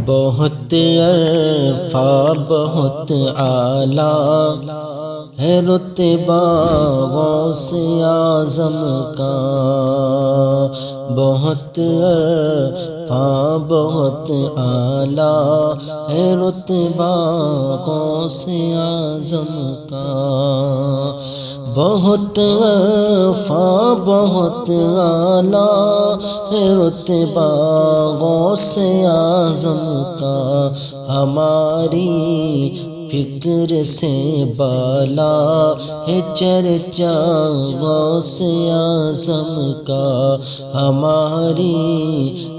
بہت عرفہ بہت اعلیٰ ہے رتبہ غوث اعظم کا، بہت عرفہ بہت اعلیٰ ہے رتبہ غوث اعظم کا، بہت عرفہ بہت اعلیٰ ہے رتبہ غوث اعظم کا، ہماری فکر سے بالا ہے چرچا غوث اعظم کا، ہماری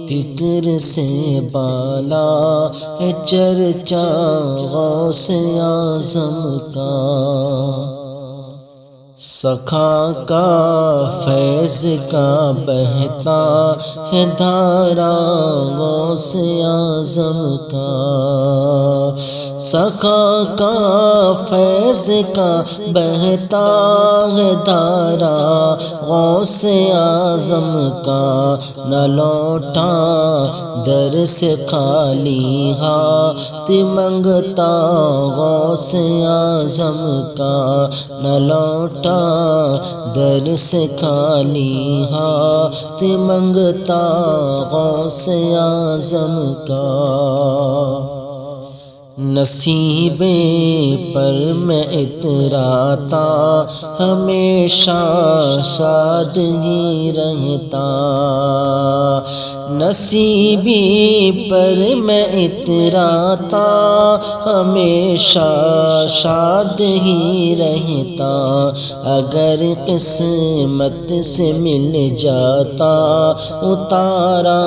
فکر سے بالا ہے چرچا غوث اعظم کا، سخا کا فیض کا بہتا ہے دھارا غوث اعظم کا، سخا کا فیض کا بہتا ہے دھارا غوث اعظم کا، نہ لوٹا در سے خالی ہاتھ منگتا غوث اعظم کا، نہ لوٹا در سے خالی ہاتھ منگتا غوث اعظم کا، نصیب پر میں اتراتا ہمیشہ شاد ہی رہتا، نصیبی پر میں اتراتا ہمیشہ شاد ہی رہتا، اگر قسمت سے مل جاتا اتارا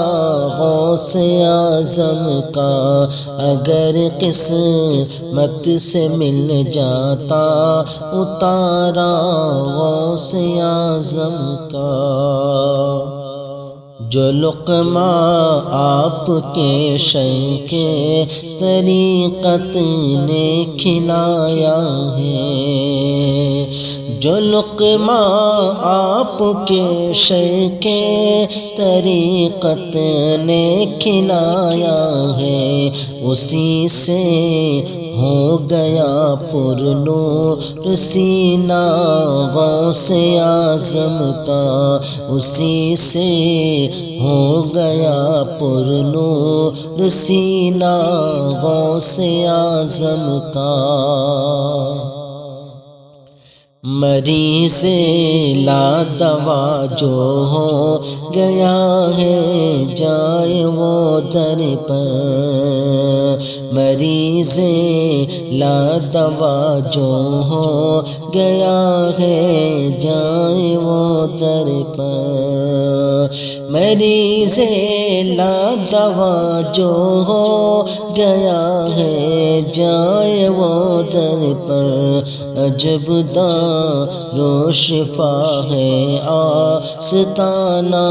غوث اعظم کا، اگر قسمت سے مل جاتا اتارا غوث اعظم کا، جو لقمہ آپ کے شیخ کے طریقت نے کھلایا ہے، جو لقمہ آپ کے شیخ کے طریقت نے کھلایا ہے، اسی سے ہو گیا پر نور سینہ غوث اعظم کا، اسی سے ہو گیا پر نور سینہ غوث اعظم کا، مریض لا دوا جو ہو گیا ہے جائے وہ در پر، مریض لا دوا جو ہو گیا ہے جائے وہ در پر، مریض لا دوا جو ہو گیا ہے جائے وہ در پر، عجب دارو شفا ہے آستانہ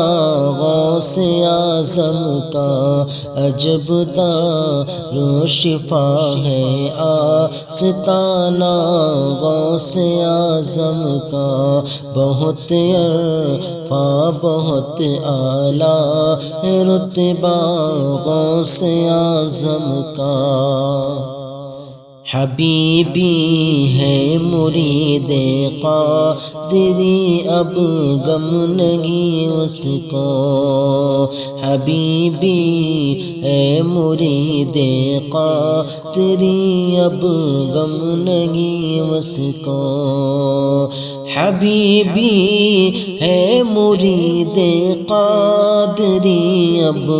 غوث اعظم کا، عجب دارو شفا ہے آستانہ غوث اعظم کا، بہت عرفہ بہت اعلیٰ ہے رتبہ غوث اعظم کا، حبیبی ہے مرید قادری اب غم نہیں اس کو، حبیبی ہے مرید قادری اب غم نہیں اس کو، حبیبی ہے مرید قادری اب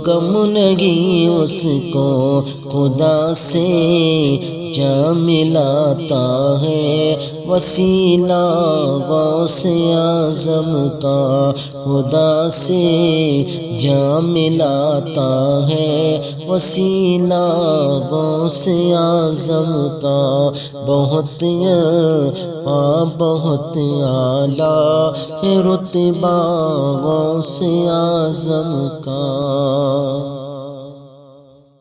غم نہیں اس کو، خدا سے جا ملاتا ہے وسیلہ غوث اعظم کا، خدا سے جا ملاتا ہے وسیلہ غوث اعظم کا، بہت عرفہ بہت اعلیٰ ہے رتبہ غوث اعظم کا۔